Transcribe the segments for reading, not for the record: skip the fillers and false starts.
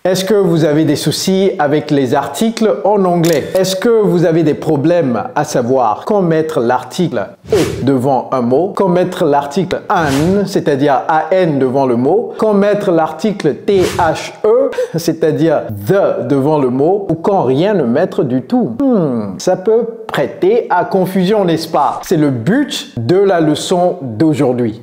Est-ce que vous avez des soucis avec les articles en anglais? Est-ce que vous avez des problèmes à savoir quand mettre l'article et devant un mot, quand mettre l'article an, c'est-à-dire an devant le mot, quand mettre l'article the, c'est-à-dire the devant le mot, ou quand rien ne mettre du tout? Ça peut prêter à confusion, n'est-ce pas? C'est le but de la leçon d'aujourd'hui.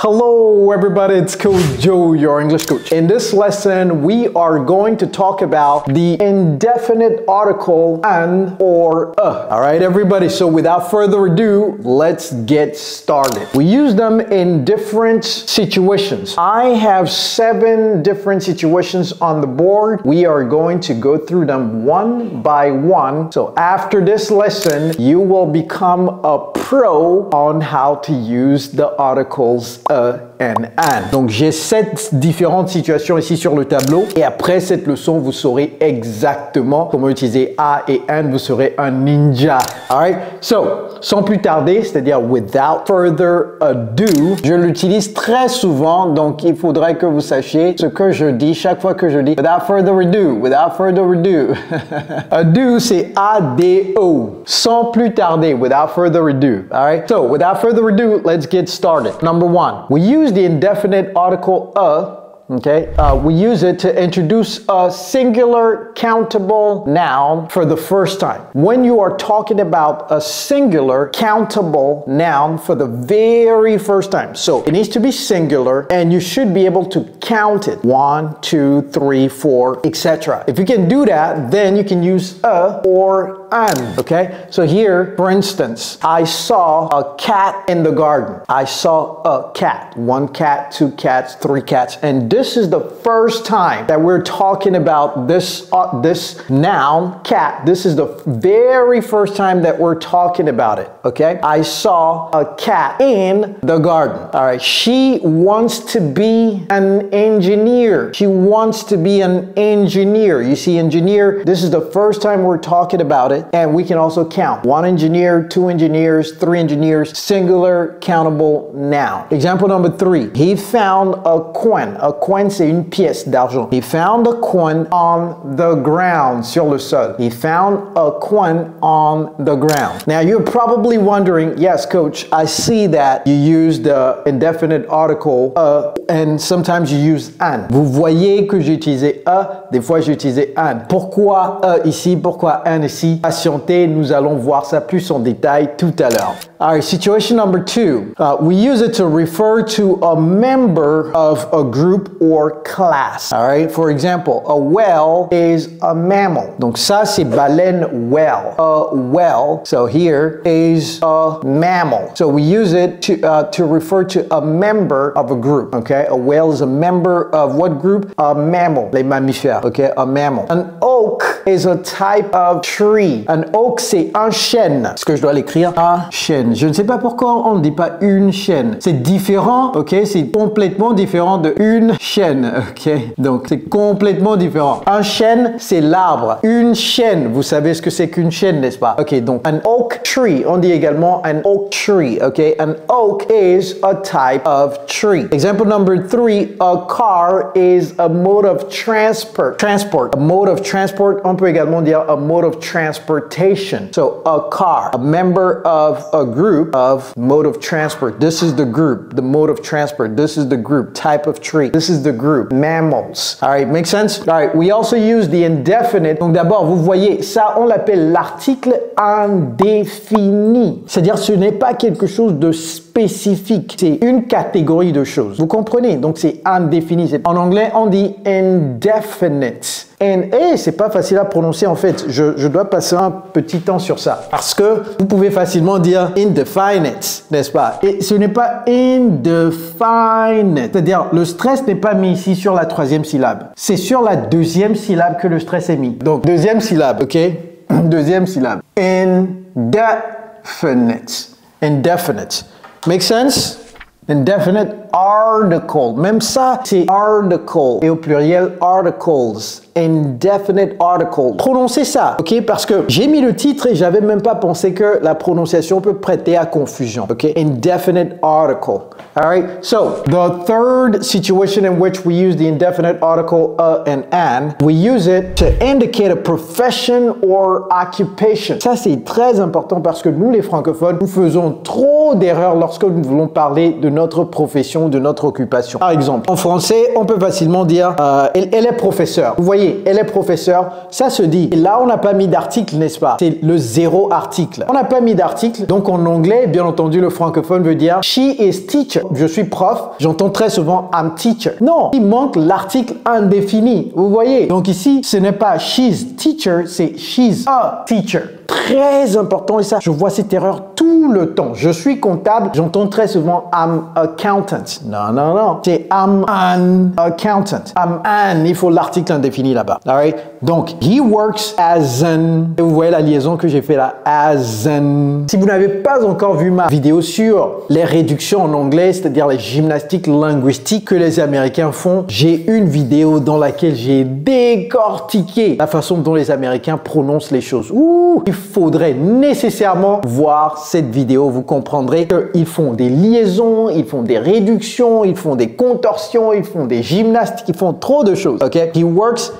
Hello everybody, it's Coach Joe, your English coach. In this lesson, we are going to talk about the indefinite article an or a. All right, everybody, so without further ado, let's get started. We use them in different situations. I have 7 different situations on the board. We are going to go through them one by one. So after this lesson, you will become a pro on how to use the articles and an. Donc j'ai 7 différentes situations ici sur le tableau et après cette leçon vous saurez exactement comment utiliser a et an, vous serez un ninja. Alright, so sans plus tarder, c'est-à-dire without further ado, je l'utilise très souvent, donc il faudrait que vous sachiez ce que je dis chaque fois que je dis without further ado, without further ado. Ado c'est A-D-O, sans plus tarder, without further ado. Alright, so without further ado, let's get started. Number 1, we use the indefinite article a. Okay, we use it to introduce a singular countable noun for the first time. When you are talking about a singular countable noun for the very first time, so it needs to be singular and you should be able to count it 1, 2, 3, 4, etc. If you can do that, then you can use a or an. Okay, so here, for instance, I saw a cat in the garden. I saw a cat. 1 cat, 2 cats, 3 cats, and this is the first time that we're talking about this noun, cat. This is the very first time that we're talking about it, okay? I saw a cat in the garden. All right, she wants to be an engineer. She wants to be an engineer. You see, engineer, this is the first time we're talking about it, and we can also count. 1 engineer, 2 engineers, 3 engineers, singular countable noun. Example number 3, he found a coin. A coin, c'est une pièce d'argent. He found a coin on the ground, sur le sol. He found a coin on the ground. Now you're probably wondering, yes coach, I see that you use the indefinite article and sometimes you use an. Vous voyez que j'ai utilisé a, des fois j'ai utilisé an. Pourquoi ici, pourquoi an ici? Patientez, nous allons voir ça plus en détail tout à l'heure. Alright, situation number 2. We use it to refer to a member of a group or class. Alright, for example, a whale is a mammal. Donc ça c'est baleine whale. A whale, so here is a mammal. So we use it to refer to a member of a group. Okay, a whale is a member of what group? A mammal, les mammifères. Okay, a mammal. An oak is a type of tree. An oak c'est un chêne. Est-ce que je dois l'écrire? Un chêne. Je ne sais pas pourquoi on ne dit pas une chêne. C'est différent, ok? C'est complètement différent de une chêne, ok? Donc, c'est complètement différent. Un chêne, c'est l'arbre. Une chêne, vous savez ce que c'est qu'une chêne, n'est-ce pas? Ok, donc, an oak tree, on dit également an oak tree, ok? An oak is a type of tree. Example number 3, a car is a mode of transport. A mode of transport, on peut également dire a mode of transportation. So, a car, a member of a group of mode of transport. This is the group, the mode of transport. This is the group, type of tree. This is the group, mammals. All right, make sense? All right, we also use the indefinite. Donc d'abord, vous voyez, ça, on l'appelle l'article indéfini. C'est-à-dire, ce n'est pas quelque chose de spécifique. C'est une catégorie de choses. Vous comprenez? Donc, c'est indéfini. En anglais, on dit indefinite. C'est pas facile à prononcer en fait. Je dois passer un petit temps sur ça. Parce que vous pouvez facilement dire indefinite, n'est-ce pas? Et ce n'est pas indefinite. C'est-à-dire, le stress n'est pas mis ici sur la 3e syllabe. C'est sur la 2e syllabe que le stress est mis. Donc, 2e syllabe, ok? 2e syllabe. Indefinite. Indefinite. Make sense? Indefinite article. Même ça, c'est article. Et au pluriel, articles. Indefinite article. Prononcez ça, ok? Parce que j'ai mis le titre et j'avais même pas pensé que la prononciation peut prêter à confusion, ok? Indefinite article. All right? So, the third situation in which we use the indefinite article and an, we use it to indicate a profession or occupation. Ça, c'est très important parce que nous, les francophones, nous faisons trop d'erreurs lorsque nous voulons parler de notre profession, de notre occupation. Par exemple, en français, on peut facilement dire elle est professeure. Vous voyez, elle est professeure, ça se dit. Et là, on n'a pas mis d'article, n'est-ce pas? C'est le zéro article. On n'a pas mis d'article, donc en anglais, bien entendu, le francophone veut dire she is teacher. Je suis prof, j'entends très souvent I'm teacher. Non, il manque l'article indéfini. Vous voyez? Donc ici, ce n'est pas she's teacher, c'est she's a teacher. Très important et ça, je vois cette erreur tout le temps. Je suis comptable, j'entends très souvent I'm accountant. Non, non, non. C'est I'm an accountant. I'm an, il faut l'article indéfini là-bas. Alright? Donc, he works as an. Et vous voyez la liaison que j'ai fait là. As an. Si vous n'avez pas encore vu ma vidéo sur les réductions en anglais, c'est-à-dire les gymnastiques linguistiques que les Américains font, j'ai une vidéo dans laquelle j'ai décortiqué la façon dont les Américains prononcent les choses. Ouh, il faudrait nécessairement voir cette vidéo. Vous comprendrez qu'ils font des liaisons, ils font des réductions, ils font des contorsions, ils font des gymnastiques, ils font trop de choses. Ok? He works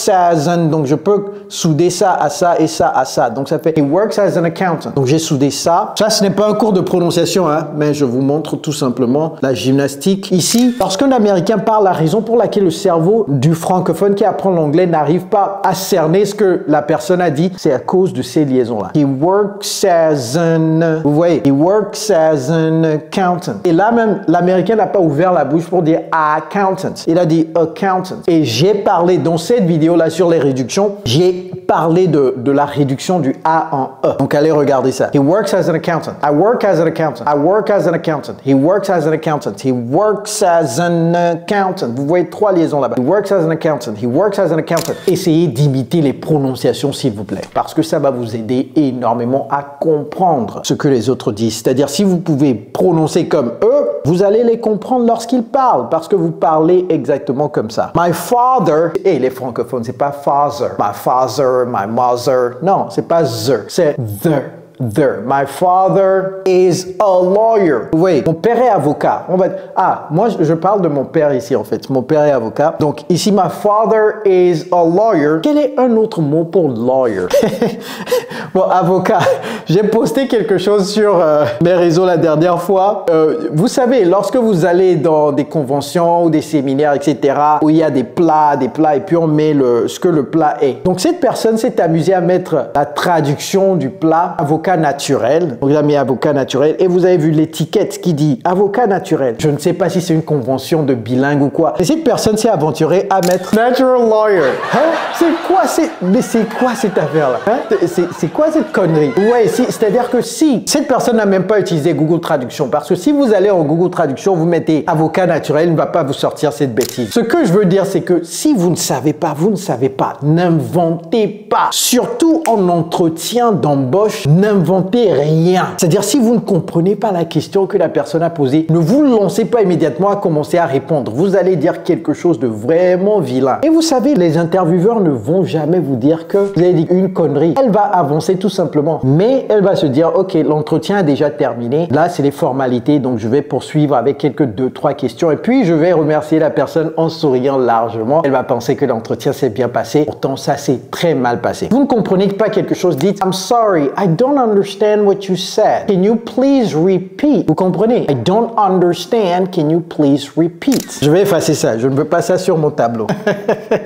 as an. Donc je peux souder ça à ça et ça à ça. Donc ça fait he works as an accountant. Donc j'ai soudé ça. Ça, ce n'est pas un cours de prononciation, hein, mais je vous montre tout simplement la gymnastique. Ici, lorsqu'un Américain parle, la raison pour laquelle le cerveau du francophone qui apprend l'anglais n'arrive pas à cerner ce que la personne a dit, c'est à cause de ces liaisons-là. He works as an, vous voyez, he works as an accountant. Et là même, l'Américain n'a pas ouvert la bouche pour dire accountant. Il a dit accountant. Et j'ai parlé dans cette vidéo-là sur les réductions, j'ai parlé de la réduction du A en E. Donc allez regarder ça. He works as an accountant. I work as an accountant. I work as an accountant. He works as an accountant. He works as an accountant. Vous voyez trois liaisons là-bas. He works as an accountant. He works as an accountant. Essayez d'imiter les prononciations s'il vous plaît, parce que ça va vous aider énormément à comprendre ce que les autres disent. C'est-à-dire, si vous pouvez prononcer comme eux, vous allez les comprendre lorsqu'ils parlent, parce que vous parlez exactement comme ça. My father, et les francophones, c'est pas father. My father, my mother. Non, c'est pas the, c'est the. There. My father is a lawyer. Oui, mon père est avocat. On va... Ah, moi, je parle de mon père ici, en fait. Mon père est avocat. Donc, ici, my father is a lawyer. Quel est un autre mot pour lawyer? Bon, avocat. J'ai posté quelque chose sur mes réseaux la dernière fois. Vous savez, lorsque vous allez dans des conventions ou des séminaires, etc., où il y a des plats, et puis on met ce que le plat est. Donc, cette personne s'est amusée à mettre la traduction du plat avocat naturel. Donc, il a mis avocat naturel et vous avez vu l'étiquette qui dit avocat naturel. Je ne sais pas si c'est une convention de bilingue ou quoi. Et cette personne s'est aventurée à mettre natural lawyer. Hein? Mais c'est quoi cette affaire-là? Hein? C'est quoi cette connerie? Ouais, c'est-à-dire que si cette personne n'a même pas utilisé Google Traduction, parce que si vous allez en Google Traduction, vous mettez avocat naturel, il ne va pas vous sortir cette bêtise. Ce que je veux dire, c'est que si vous ne savez pas, vous ne savez pas. N'inventez pas. Surtout en entretien d'embauche, n'inventez rien. C'est-à-dire, si vous ne comprenez pas la question que la personne a posée, ne vous lancez pas immédiatement à commencer à répondre. Vous allez dire quelque chose de vraiment vilain. Et vous savez, les intervieweurs ne vont jamais vous dire que vous avez dit une connerie. Elle va avancer tout simplement. Mais elle va se dire, ok, l'entretien est déjà terminé. Là, c'est les formalités. Donc, je vais poursuivre avec quelques 2-3 questions. Et puis, je vais remercier la personne en souriant largement. Elle va penser que l'entretien s'est bien passé. Pourtant, ça s'est très mal passé. Vous ne comprenez pas quelque chose, dites, I'm sorry, I don't understand what you said. Can you please repeat? Vous comprenez? I don't understand. Can you please repeat? Je vais effacer ça. Je ne veux pas ça sur mon tableau.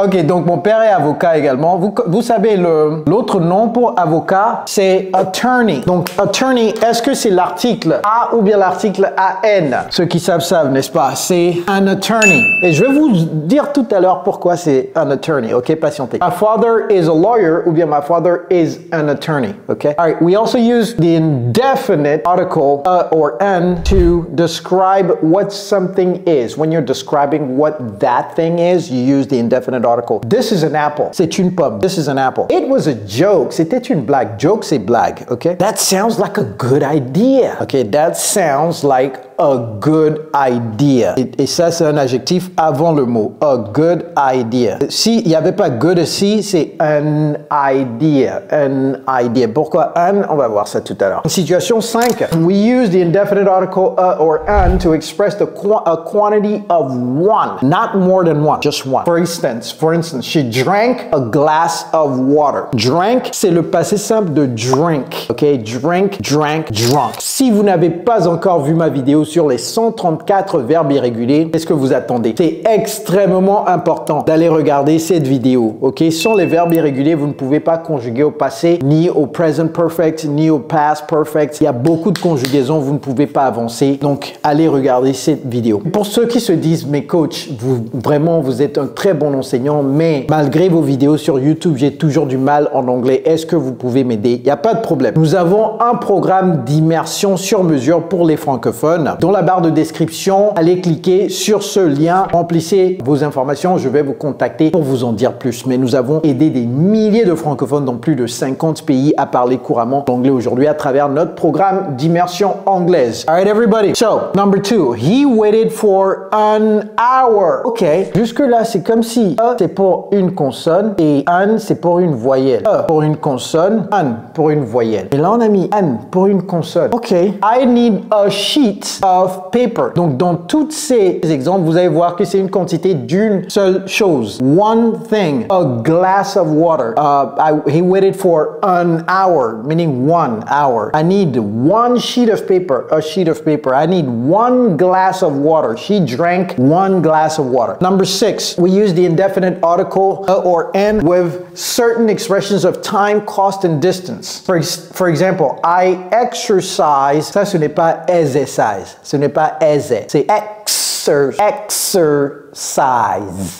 Ok, donc mon père est avocat également. Vous savez, l'autre nom pour avocat, c'est attorney. Donc, attorney, est-ce que c'est l'article A ou bien l'article AN? Ceux qui savent, n'est-ce pas? C'est un attorney. Et je vais vous dire tout à l'heure pourquoi c'est un attorney. Ok, patientez. My father is a lawyer ou bien my father is an attorney. Ok? All right, we also use the indefinite article or an to describe what something is. When you're describing what that thing is, you use the indefinite article. This is an apple. C'est une pomme. This is an apple. It was a joke. C'était une blague. Joke, c'est blague. Okay? That sounds like a good idea. Okay? That sounds like a good idea. Et ça, c'est un adjectif avant le mot. A good idea. S'il n'y avait pas good ici, c'est an idea. An idea. Pourquoi an? On va voir ça tout à l'heure. Situation 5. We use the indefinite article a or an to express a quantity of one. Not more than one. Just one. For instance, she drank a glass of water. Drank, c'est le passé simple de drink. Ok? Drink, drank, drunk. Si vous n'avez pas encore vu ma vidéo sur les 134 verbes irréguliers, qu'est-ce que vous attendez? C'est extrêmement important d'aller regarder cette vidéo. Ok? Sans les verbes irréguliers, vous ne pouvez pas conjuguer au passé, ni au present perfect, ni au past perfect. Il y a beaucoup de conjugaisons, vous ne pouvez pas avancer. Donc, allez regarder cette vidéo. Pour ceux qui se disent, mais coach, vous êtes un très bon enseignant, mais malgré vos vidéos sur YouTube, j'ai toujours du mal en anglais. Est-ce que vous pouvez m'aider? Il n'y a pas de problème. Nous avons un programme d'immersion sur mesure pour les francophones. Dans la barre de description, allez cliquer sur ce lien, remplissez vos informations, je vais vous contacter pour vous en dire plus. Mais nous avons aidé des milliers de francophones dans plus de 50 pays à parler couramment l'anglais aujourd'hui à travers notre programme d'immersion anglaise. All right, everybody. So, number 2, he waited for an hour. Ok, jusque-là, c'est comme si A, c'est pour une consonne et an, c'est pour une voyelle. A pour une consonne, an pour une voyelle. Et là, on a mis an pour une consonne. Ok, I need a sheet of paper. Donc, dans tous ces exemples, vous allez voir que c'est une quantité d'une seule chose. One thing. A glass of water. He waited for an hour, meaning 1 hour. I need one sheet of paper. A sheet of paper. I need one glass of water. She drank one glass of water. Number 6, we use the indefinite article a or an with certain expressions of time, cost, and distance. For example, I exercise. Ça, ce n'est pas exercise. Ce n'est pas aise. C'est exercise.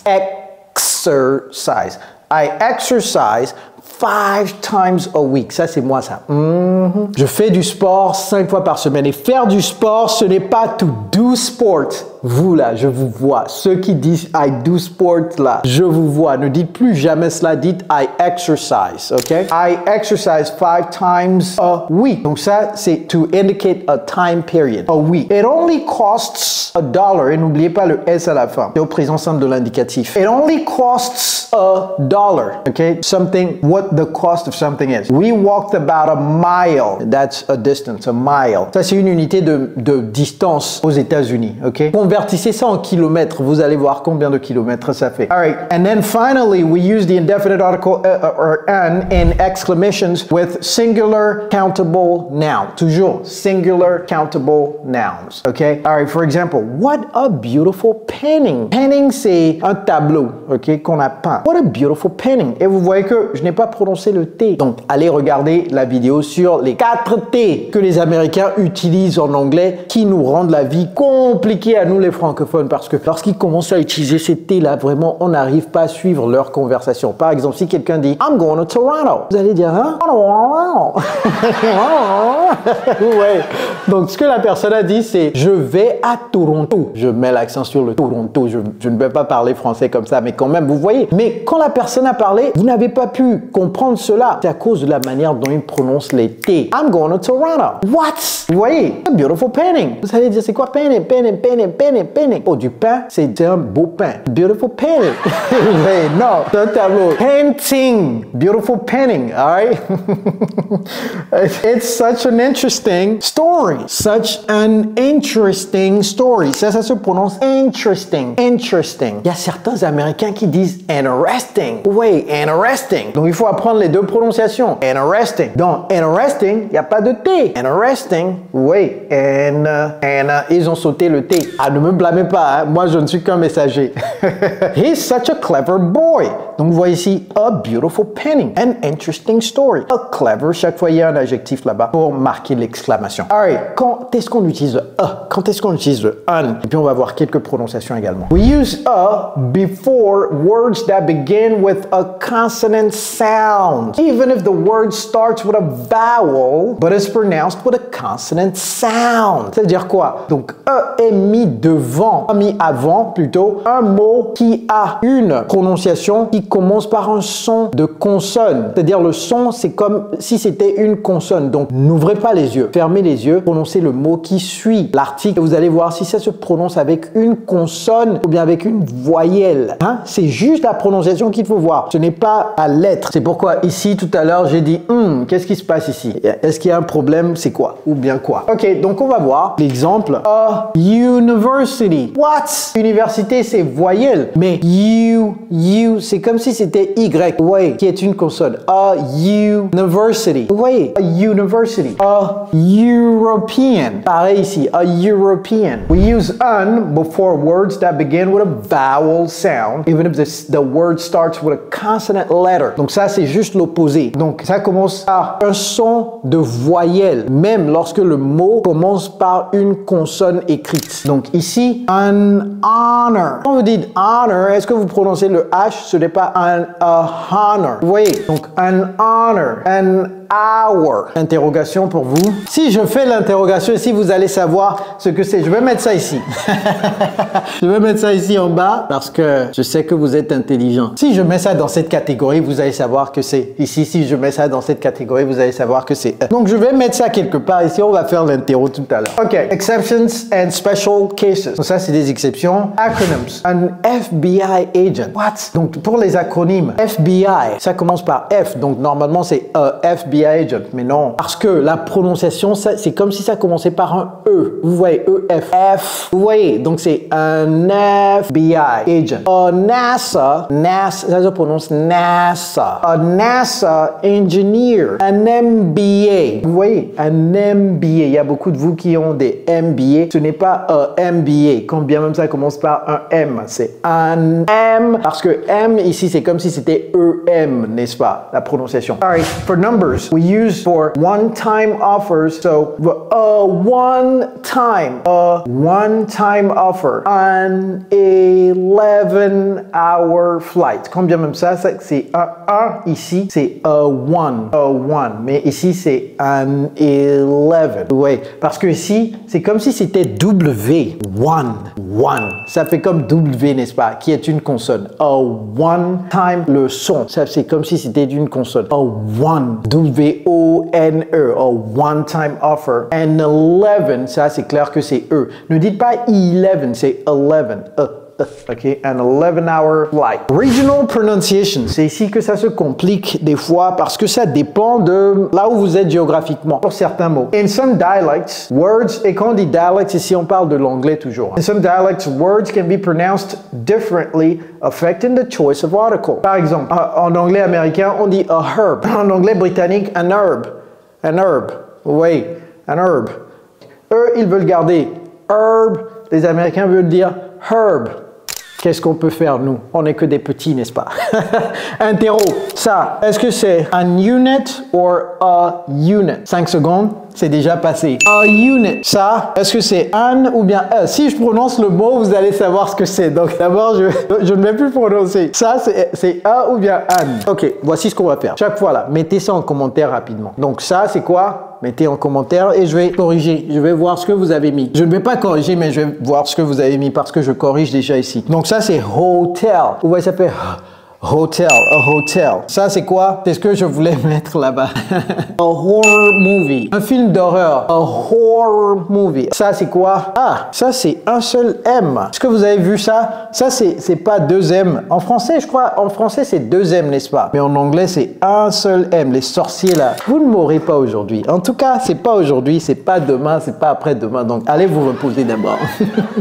Exercise. I exercise 5 times a week. Ça, c'est moi, ça. Je fais du sport 5 fois par semaine. Et faire du sport, ce n'est pas to do sport. Vous, là, je vous vois. Ceux qui disent I do sport, là, je vous vois. Ne dites plus jamais cela. Dites I exercise, OK? I exercise 5 times a week. Donc ça, c'est to indicate a time period. A week. It only costs $1. Et n'oubliez pas le S à la fin. C'est au présent simple de l'indicatif. It only costs $1. OK? Something, what the cost of something is. We walked about a mile. That's a distance, a mile. Ça, c'est une unité de distance aux États-Unis, OK? Convertissez ça en kilomètres. Vous allez voir combien de kilomètres ça fait. All right. And then finally, we use the indefinite article or an in exclamations with singular countable noun. Toujours singular countable nouns, OK? All right. For example, what a beautiful painting. Painting, c'est un tableau, OK, qu'on a peint. What a beautiful painting. Et vous voyez que je n'ai pas prononcé le T. Donc, allez regarder la vidéo sur les 4 T que les Américains utilisent en anglais qui nous rendent la vie compliquée à nous les francophones parce que lorsqu'ils commencent à utiliser ces T-là, vraiment, on n'arrive pas à suivre leur conversation. Par exemple, si quelqu'un dit « I'm going to Toronto », vous allez dire « Hein? » Ouais. Donc, ce que la personne a dit, c'est « Je vais à Toronto ». Je mets l'accent sur le Toronto. Je ne vais pas parler français comme ça, mais quand même, vous voyez. Mais quand la personne a parlé, vous n'avez pas pu comprendre cela. C'est à cause de la manière dont il prononce les T. « I'm going to Toronto ». What? Vous voyez? A beautiful painting. Vous allez dire « C'est quoi painting? Painting, painting, painting. Painting. Oh, du pain, c'est un beau pain. Beautiful painting. Mais non, c'est un tableau. Painting. Beautiful painting. All right? It's such an interesting story. Such an interesting story. Ça se prononce interesting. Interesting. Il y a certains Américains qui disent interesting. Oui, interesting. Donc, il faut apprendre les deux prononciations. Interesting. Dans interesting, il n'y a pas de T. Interesting. Oui. Ils ont sauté le T. Ah, ne me blâmez pas, hein? Moi je ne suis qu'un messager. He's such a clever boy. Donc vous voyez ici, a beautiful painting, an interesting story. A clever, chaque fois il y a un adjectif là-bas pour marquer l'exclamation. Alright, quand est-ce qu'on utilise le a? Quand est-ce qu'on utilise le un? Et puis on va voir quelques prononciations également. We use a before words that begin with a consonant sound. Even if the word starts with a vowel, but is pronounced with a consonant sound. Ça veut dire quoi? Donc a est mis devant, mis avant plutôt, un mot qui a une prononciation qui commence par un son de consonne. C'est-à-dire le son, c'est comme si c'était une consonne. Donc, n'ouvrez pas les yeux. Fermez les yeux. Prononcez le mot qui suit l'article. Vous allez voir si ça se prononce avec une consonne ou bien avec une voyelle. Hein? C'est juste la prononciation qu'il faut voir. Ce n'est pas la lettre. C'est pourquoi ici, tout à l'heure, j'ai dit qu'est-ce qui se passe ici? Est-ce qu'il y a un problème? C'est quoi? Ou bien quoi? Ok, donc on va voir l'exemple. A university. What? Université, c'est voyelle. Mais c'est comme si c'était Y. Vous voyez, qui est une consonne. A university. Vous voyez, a university. A European. Pareil ici, a European. We use an before words that begin with a vowel sound, even if the word starts with a consonant letter. Donc ça, c'est juste l'opposé. Donc ça commence par un son de voyelle, même lorsque le mot commence par une consonne écrite. Donc ici, an honor. Quand vous dites honor, est-ce que vous prononcez le H? Ce n'est pas un honor. Vous voyez? Donc an honor, an hour. Interrogation pour vous. Si je fais l'interrogation ici, vous allez savoir ce que c'est. Je vais mettre ça ici. Je vais mettre ça ici en bas parce que je sais que vous êtes intelligent. Si je mets ça dans cette catégorie, vous allez savoir que c'est. Ici, si je mets ça dans cette catégorie, vous allez savoir que c'est. Donc, je vais mettre ça quelque part ici. On va faire l'interro tout à l'heure. OK. Exceptions and special cases. Donc, ça, c'est des exceptions. Acronyms. An FBI agent. What? Donc, pour les acronymes, FBI, ça commence par F. Donc, normalement, c'est FBI agent, mais non. Parce que la prononciation, c'est comme si ça commençait par un E. Vous voyez, E-F. F. Vous voyez, donc c'est un FBI agent. A NASA, ça se prononce NASA. A NASA engineer. Un MBA. Vous voyez, un MBA. Il y a beaucoup de vous qui ont des MBA. Ce n'est pas un MBA. Quand bien même ça commence par un M. C'est un M. Parce que M, ici, c'est comme si c'était EM, n'est-ce pas? La prononciation. Sorry, for numbers. We use for one-time offers. So a one-time offer, an 11-hour flight. Combien même ça, c'est un ici, c'est a one, mais ici c'est an 11. Oui, parce que ici c'est comme si c'était W, one. Ça fait comme W, n'est-ce pas, qui est une consonne. A one-time, le son, ça c'est comme si c'était une consonne. A one, W-O-N-E, a one-time offer. And 11, ça c'est clair que c'est E. Ne dites pas 11, c'est 11. OK, an 11-hour flight. Regional pronunciation, c'est ici que ça se complique des fois parce que ça dépend de là où vous êtes géographiquement pour certains mots. In some dialects, words, et quand on dit dialects, ici on parle de l'anglais toujours. In some dialects, words can be pronounced differently, affecting the choice of article. Par exemple, en anglais américain, on dit a herb. En anglais britannique, an herb. An herb. Oui, an herb. Eux, ils veulent garder herb. Les Américains veulent dire herb. Qu'est-ce qu'on peut faire, nous? On n'est que des petits, n'est-ce pas? Interro, ça, est-ce que c'est an unit or a unit? 5 secondes, c'est déjà passé. A unit, ça, est-ce que c'est an ou bien a? Si je prononce le mot, vous allez savoir ce que c'est. Donc d'abord, je ne vais plus prononcer. Ça, c'est a ou bien an. Ok, voici ce qu'on va faire. Chaque fois là, mettez ça en commentaire rapidement. Donc ça, c'est quoi? Mettez en commentaire et je vais corriger. Je vais voir ce que vous avez mis. Je ne vais pas corriger, mais je vais voir ce que vous avez mis parce que je corrige déjà ici. Donc ça, c'est hotel. Vous voyez, ça fait hotel, a hotel. Ça, c'est quoi? C'est ce que je voulais mettre là-bas. A horror movie. Un film d'horreur. A horror movie. Ça, c'est quoi? Ah, ça, c'est un seul M. Est-ce que vous avez vu ça? Ça, c'est pas deux M. En français, je crois, en français, c'est deux M, n'est-ce pas? Mais en anglais, c'est un seul M. Les sorciers, là. Vous ne m'aurez pas aujourd'hui. En tout cas, c'est pas aujourd'hui, c'est pas demain, c'est pas après-demain. Donc, allez vous reposer d'abord.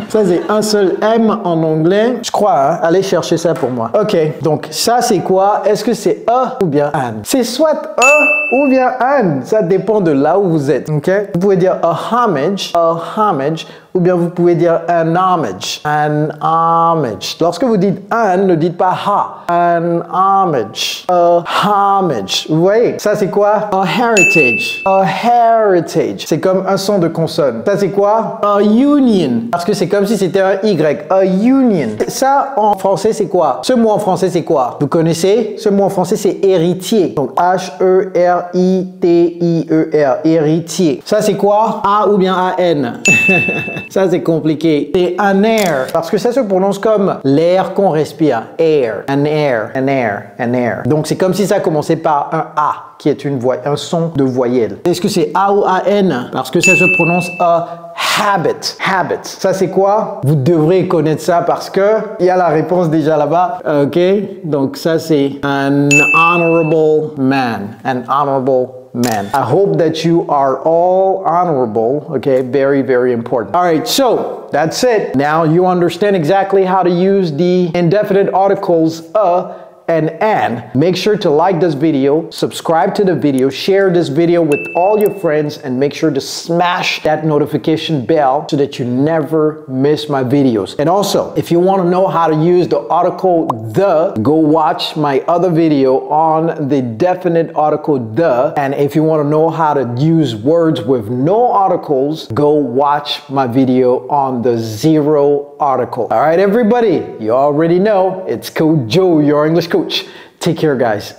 Ça, c'est un seul M en anglais. Je crois, hein? Allez chercher ça pour moi. OK. Donc, ça, c'est quoi? Est-ce que c'est a ou bien an? C'est soit a ou bien an. Ça dépend de là où vous êtes. OK? Vous pouvez dire a homage, ou bien vous pouvez dire an homage, Lorsque vous dites an, ne dites pas ha. An homage, a homage. Vous voyez? Ça, c'est quoi? A heritage, C'est comme un son de consonne. Ça, c'est quoi? A union. Parce que c'est comme si c'était un Y. A union. Ça, en français, c'est quoi? Ce mot en français, c'est quoi? Vous connaissez? Ce mot en français, c'est héritier. Donc, H-E-R-I-T-I-E-R. R-I-T-I-E-R, héritier. Ça, c'est quoi? A ou bien A-N? Ça, c'est compliqué. C'est un air, parce que ça se prononce comme l'air qu'on respire. Air, un air, un air, un air. Donc, c'est comme si ça commençait par un A, qui est un son de voyelle. Est-ce que c'est A ou A-N? Parce que ça se prononce A. Habit. Habit. Ça, c'est quoi? Vous devrez connaître ça parce que il y a la réponse déjà là-bas. OK? Donc, ça, c'est an honorable man. An honorable man. I hope that you are all honorable. Okay? Very, very important. All right. So, that's it. Now, you understand exactly how to use the indefinite articles and an. Make sure to like this video, subscribe to the video, share this video with all your friends, and make sure to smash that notification bell so that you never miss my videos. And also, if you want to know how to use the article the, go watch my other video on the definite article the. And if you want to know how to use words with no articles, go watch my video on the zero article. All right, everybody, you already know it's Coach Joe, your English coach. Take care, guys.